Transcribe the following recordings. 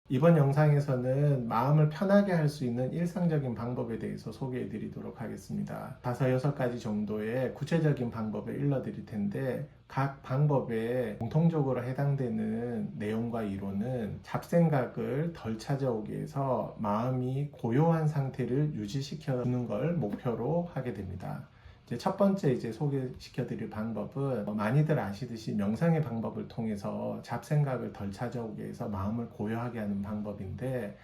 이번 영상에서는 마음을 편하게 할 수 있는 일상적인 방법에 대해서 소개해 드리도록 하겠습니다. 5-6가지 정도의 구체적인 방법을 일러 드릴 텐데, 각 방법에 공통적으로 해당되는 내용과 이론은 잡생각을 덜 찾아오게 해서 마음이 고요한 상태를 유지시켜 주는 걸 목표로 하게 됩니다. 첫 번째 소개시켜 드릴 방법은 많이들 아시듯이 명상의 방법을 통해서 잡생각을 덜 찾아오게 해서 마음을 고요하게 하는 방법인데,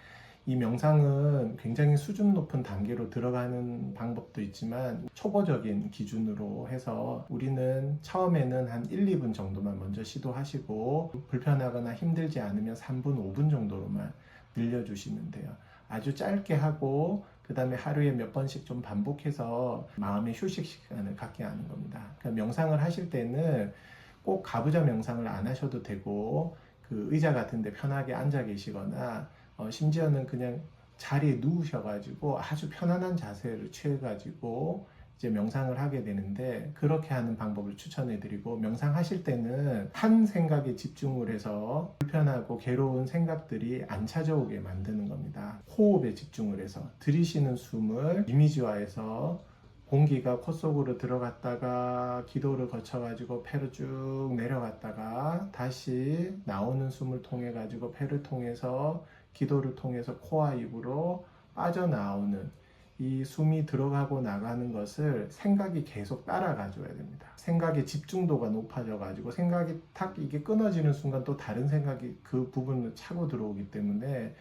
이 명상은 굉장히 수준 높은 단계로 들어가는 방법도 있지만 초보적인 기준으로 해서 우리는 처음에는 한 1-2분 정도만 먼저 시도하시고, 불편하거나 힘들지 않으면 3분, 5분 정도로만 늘려주시면 돼요. 아주 짧게 하고 그 다음에 하루에 몇 번씩 좀 반복해서 마음의 휴식 시간을 갖게 하는 겁니다. 그러니까 명상을 하실 때는 꼭 가부좌 명상을 안 하셔도 되고, 그 의자 같은 데 편하게 앉아 계시거나 심지어는 그냥 자리에 누우셔가지고 아주 편안한 자세를 취해가지고 이제 명상을 하게 되는데, 그렇게 하는 방법을 추천해 드리고, 명상하실 때는 한 생각에 집중을 해서 불편하고 괴로운 생각들이 안 찾아오게 만드는 겁니다. 호흡에 집중을 해서 들이쉬는 숨을 이미지화해서 공기가 코 속으로 들어갔다가 기도를 거쳐가지고 폐로 쭉 내려갔다가 다시 나오는 숨을 통해 가지고 폐를 통해서 기도를 통해서 코와 입으로 빠져나오는, 이 숨이 들어가고 나가는 것을 생각이 계속 따라가 줘야 됩니다. 생각의 집중도가 높아져 가지고 생각이 탁 이게 끊어지는 순간 또 다른 생각이 그 부분을 차고 들어오기 때문에,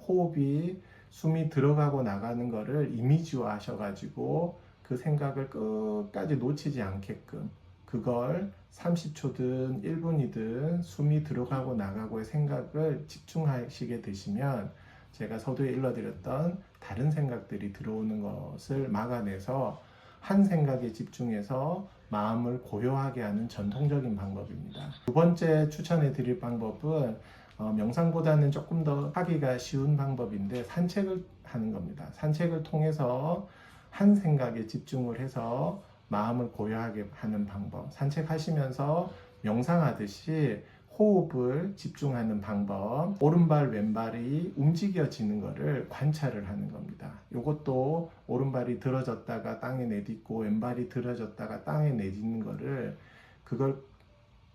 호흡이 숨이 들어가고 나가는 거를 이미지화 하셔 가지고 그 생각을 끝까지 놓치지 않게끔, 그걸 30초든 1분이든 숨이 들어가고 나가고의 생각을 집중하시게 되시면, 제가 서두에 일러드렸던 다른 생각들이 들어오는 것을 막아내서 한 생각에 집중해서 마음을 고요하게 하는 전통적인 방법입니다. 두 번째 추천해 드릴 방법은 명상보다는 조금 더 하기가 쉬운 방법인데, 산책을 하는 겁니다. 산책을 통해서 한 생각에 집중을 해서 마음을 고요하게 하는 방법, 산책하시면서 명상하듯이 호흡을 집중하는 방법, 오른발 왼발이 움직여지는 것을 관찰을 하는 겁니다. 이것도 오른발이 들어졌다가 땅에 내딛고 왼발이 들어졌다가 땅에 내딛는 것을, 그걸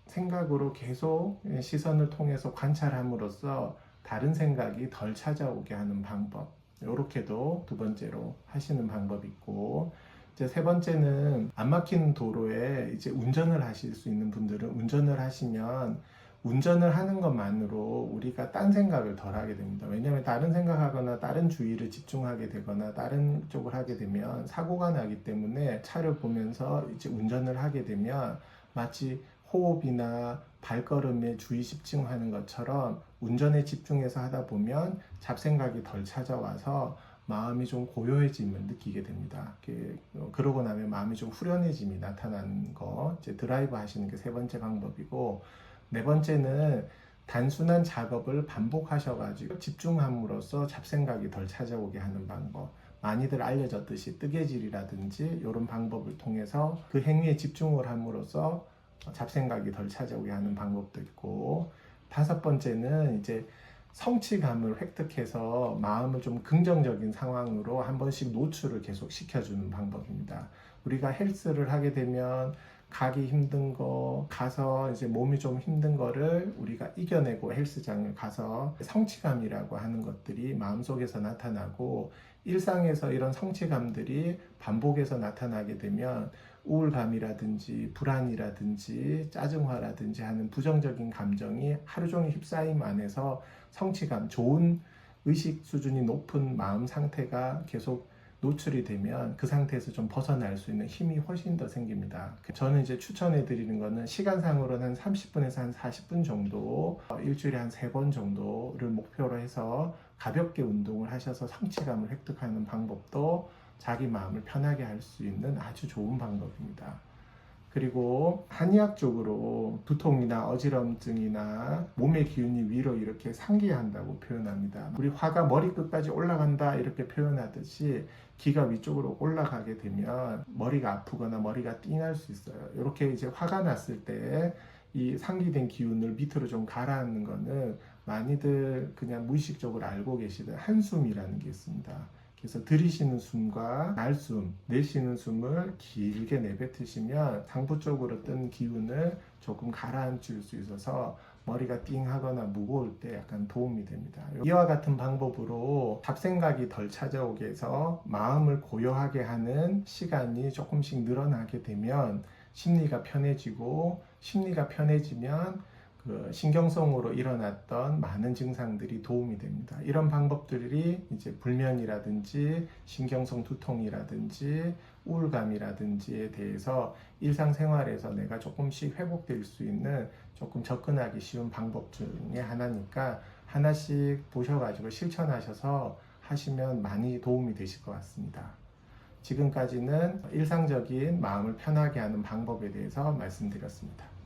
생각으로 계속 시선을 통해서 관찰함으로써 다른 생각이 덜 찾아오게 하는 방법, 이렇게도 두 번째로 하시는 방법이 있고, 이제 세 번째는 안 막히는 도로에 이제 운전을 하실 수 있는 분들은, 운전을 하시면 운전을 하는 것만으로 우리가 딴 생각을 덜 하게 됩니다. 왜냐하면 다른 생각하거나 다른 주의를 집중하게 되거나 다른 쪽을 하게 되면 사고가 나기 때문에, 차를 보면서 이제 운전을 하게 되면 마치 호흡이나 발걸음에 주의 집중하는 것처럼 운전에 집중해서 하다 보면 잡생각이 덜 찾아와서 마음이 좀 고요해짐을 느끼게 됩니다. 그러고 나면 마음이 좀 후련해짐이 나타나는 거, 이제 드라이브 하시는 게 세 번째 방법이고, 네 번째는 단순한 작업을 반복하셔가지고 집중함으로써 잡생각이 덜 찾아오게 하는 방법. 많이들 알려졌듯이 뜨개질이라든지 이런 방법을 통해서 그 행위에 집중을 함으로써 잡생각이 덜 찾아오게 하는 방법도 있고, 다섯 번째는 이제 성취감을 획득해서 마음을 좀 긍정적인 상황으로 한 번씩 노출을 계속 시켜주는 방법입니다. 우리가 헬스를 하게 되면 가기 힘든 거, 가서 이제 몸이 좀 힘든 거를 우리가 이겨내고 헬스장을 가서 성취감이라고 하는 것들이 마음속에서 나타나고, 일상에서 이런 성취감들이 반복해서 나타나게 되면 우울감이라든지 불안이라든지 짜증화라든지 하는 부정적인 감정이 하루 종일 휩싸임 안에서 성취감, 좋은 의식 수준이 높은 마음 상태가 계속 노출이 되면 그 상태에서 좀 벗어날 수 있는 힘이 훨씬 더 생깁니다. 저는 이제 추천해 드리는 거는 시간상으로는 한 30분에서 한 40분 정도, 일주일에 한 3번 정도를 목표로 해서 가볍게 운동을 하셔서 성취감을 획득하는 방법도 자기 마음을 편하게 할 수 있는 아주 좋은 방법입니다. 그리고 한의학적으로 두통이나 어지럼증이나 몸의 기운이 위로 이렇게 상기한다고 표현합니다. 우리 화가 머리끝까지 올라간다 이렇게 표현하듯이, 기가 위쪽으로 올라가게 되면 머리가 아프거나 머리가 띵할 수 있어요. 이렇게 이제 화가 났을 때 이 상기된 기운을 밑으로 좀 가라앉는 거는 많이들 그냥 무의식적으로 알고 계시던 한숨이라는 게 있습니다. 그래서 들이쉬는 숨과 날숨, 내쉬는 숨을 길게 내뱉으시면 상부 쪽으로 뜬 기운을 조금 가라앉힐 수 있어서 머리가 띵하거나 무거울 때 약간 도움이 됩니다. 이와 같은 방법으로 잡생각이 덜 찾아오게 해서 마음을 고요하게 하는 시간이 조금씩 늘어나게 되면 심리가 편해지고, 심리가 편해지면 그 신경성으로 일어났던 많은 증상들이 도움이 됩니다. 이런 방법들이 이제 불면이라든지 신경성 두통이라든지 우울감이라든지에 대해서 일상생활에서 내가 조금씩 회복될 수 있는 조금 접근하기 쉬운 방법 중에 하나니까 하나씩 보셔가지고 실천하셔서 하시면 많이 도움이 되실 것 같습니다. 지금까지는 일상적인 마음을 편하게 하는 방법에 대해서 말씀드렸습니다.